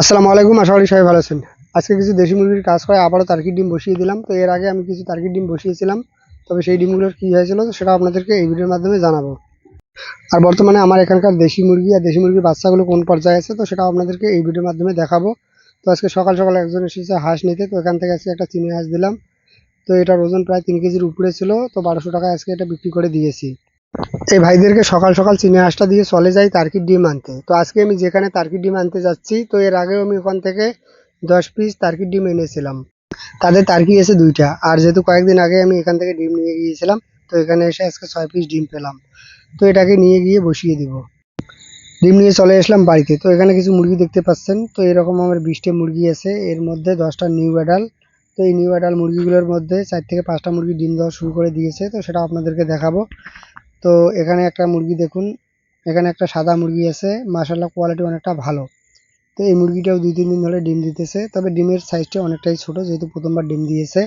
আসসালামু আলাইকুম। আশা করি সবাই ভালো আছেন। আজকে কিছু দেশি মুরগির কাজ করে আবারও টার্কির ডিম বসিয়ে দিলাম। তো এর আগে আমি কিছু টার্কির ডিম বসিয়েছিলাম। তবে সেই ডিমগুলোর কী হয়েছিল তো সেটা আপনাদেরকে এই ভিডিওর মাধ্যমে জানাবো। আর বর্তমানে আমার এখানকার দেশি মুরগি আর দেশি মুরগির বাচ্চাগুলো কোন পর্যায়ে আছে তো সেটাও আপনাদেরকে এই ভিডিওর মাধ্যমে দেখাবো। তো আজকে সকাল সকাল একজন এসেছে হাঁস নিতে। তো এখান থেকে আজকে একটা চীনা হাঁস দিলাম। তো এটার ওজন প্রায় 3 কেজির উপরে ছিল। তো 1200 টাকায় আজকে এটা বিক্রি করে দিয়েছি। এই ভাইদেরকে সকাল সকাল চীনা হাঁসটা দিয়ে চলে যাই টার্কির ডিম আনতে। তো আজকে আমি যেখানে টার্কির ডিম আনতে যাচ্ছি তো এর আগেও আমি ওখান থেকে 10 পিস টার্কির ডিম এনেছিলাম। তাদের টার্কি এসে 2টা। আর যেহেতু কয়েকদিন আগে আমি এখান থেকে ডিম নিয়ে গিয়েছিলাম তো এখানে এসে আজকে 6 পিস ডিম পেলাম। তো এটাকে নিয়ে গিয়ে বসিয়ে দিব। ডিম নিয়ে চলে আসলাম বাড়িতে। তো এখানে কিছু মুরগি দেখতে পাচ্ছেন। তো এরকম আমার 20টা মুরগি আছে, এর মধ্যে 10টা নিউ অ্যাডাল। তো এই নিউ অ্যাডাল মুরগিগুলোর মধ্যে 4 থেকে 5টা মুরগি ডিম দেওয়া শুরু করে দিয়েছে। তো সেটা আপনাদেরকে দেখাবো। তো এখানে একটা মুরগি দেখুন, এখানে একটা সাদা মুরগি আছে, মাশাআল্লাহ কোয়ালিটি অনেকটা ভালো। তো এই মুরগিটাও 2-3 দিন ধরে ডিম দিতেছে, তবে ডিমের সাইজটা অনেকটাই ছোট যেহেতু প্রথমবার ডিম দিয়েছে।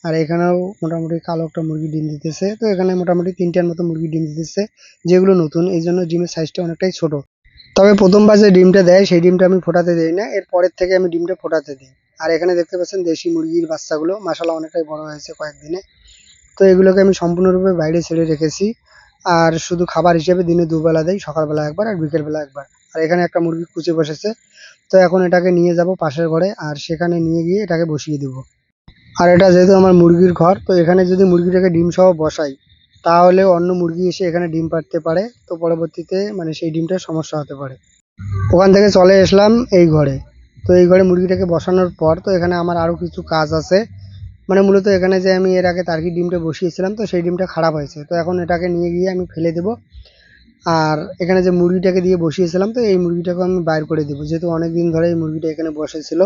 আর এখানেও মোটামুটি কালো একটা মুরগি ডিম দিতেছে। তো এখানে মোটামুটি 3টার মতো মুরগি ডিম দিতেছে, যেগুলো নতুন এই জন্য ডিমের সাইজটা অনেকটাই ছোট। তবে প্রথমবার যে ডিমটা দেয় সেই ডিমটা আমি ফোটাতে দেই না, এর পরের থেকে আমি ডিমটা ফোটাতে দিই। আর এখানে দেখতে পাচ্ছেন দেশি মুরগির বাচ্চাগুলো মাশাআল্লাহ অনেকটাই বড় হয়েছে কয়েকদিনে। তো এগুলোকে আমি সম্পূর্ণরূপে বাইরে ছেড়ে রেখেছি। আর শুধু খাবার হিসেবে দিনে দুবেলা দেই, সকালবেলা একবার আর বিকেলবেলা একবার। আর এখানে একটা মুরগি কুচে বসেছে। তো এখন এটাকে নিয়ে যাব পাশের ঘরে আর সেখানে নিয়ে গিয়ে এটাকে বসিয়ে দিব। আর এটা যেহেতু আমার মুরগির ঘর তো এখানে যদি মুরগিটাকে ডিম সহ বসাই তাহলে অন্য মুরগি এসে এখানে ডিম পাড়তে পারে। তো পরবর্তীতে মানে সেই ডিমটার সমস্যা হতে পারে। ওখান থেকে চলে আসলাম এই ঘরে। তো এই ঘরে মুরগিটাকে বসানোর পর তো এখানে আমার আরও কিছু কাজ আছে। মানে মূলত এখানে যে আমি এর আগে টার্কির ডিমটা বসিয়েছিলাম তো সেই ডিমটা খারাপ হয়েছে। তো এখন এটাকে নিয়ে গিয়ে আমি ফেলে দেবো। আর এখানে যে মুরগিটাকে দিয়ে বসিয়েছিলাম তো এই মুরগিটাকে আমি বাইর করে দেবো, যেহেতু অনেক দিন ধরে এই মুরগিটা এখানে বসেছিল।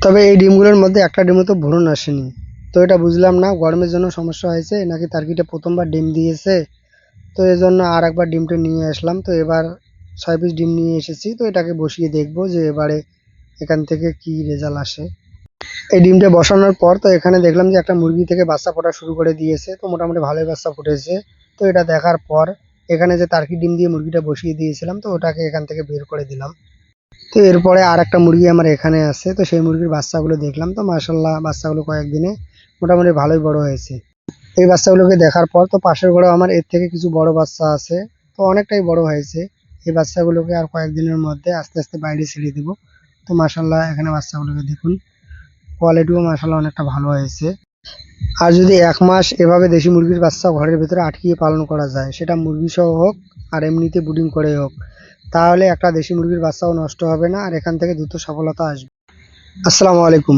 তবে এই ডিমগুলোর মধ্যে একটা ডিমও তো ভ্রূণ আসেনি। তো এটা বুঝলাম না গরমের জন্য সমস্যা হয়েছে নাকি টার্কিটা প্রথমবার ডিম দিয়েছে। তো এই জন্য আর একবার ডিমটা নিয়ে আসলাম। তো এবার 6 পিস ডিম নিয়ে এসেছি। তো এটাকে বসিয়ে দেখবো যে এবারে এখান থেকে কি রেজাল্ট আসে। এই ডিমটা বসানোর পর তো এখানে দেখলাম যে একটা মুরগি থেকে বাচ্চা ফোটা শুরু করে দিয়েছে। তো মোটামুটি ভালোই বাচ্চা ফুটেছে। তো এটা দেখার পর এখানে যে টার্কি ডিম দিয়ে মুরগিটা বসিয়ে দিয়েছিলাম তো ওটাকে এখান থেকে বের করে দিলাম। তো এরপরে আর একটা মুরগি আমার এখানে আছে। তো সেই মুরগির বাচ্চাগুলো দেখলাম। তো মাশাআল্লাহ বাচ্চাগুলো কয়েকদিনে মোটামুটি ভালোই বড় হয়েছে। এই বাচ্চাগুলোকে দেখার পর তো পাশের ঘরেও আমার এর থেকে কিছু বড় বাচ্চা আছে। তো অনেকটাই বড় হয়েছে। এই বাচ্চাগুলোকে আর কয়েকদিনের মধ্যে আস্তে আস্তে বাইরে ছেড়ে দেবো। তো মাশাআল্লাহ এখানে বাচ্চাগুলোকে দেখুন, কোয়ালিটিও মাশাআল্লাহ অনেকটা ভালো হয়েছে। আর যদি 1 মাস এভাবে দেশি মুরগির বাচ্চা ঘরের ভেতরে আটকিয়ে পালন করা যায়, সেটা মুরগি সহ হোক আর এমনিতে ব্রুডিং করে হোক, তাহলে একটা দেশি মুরগির বাচ্চাও নষ্ট হবে না আর এখান থেকে দ্রুত সফলতা আসবে। আসসালামু আলাইকুম।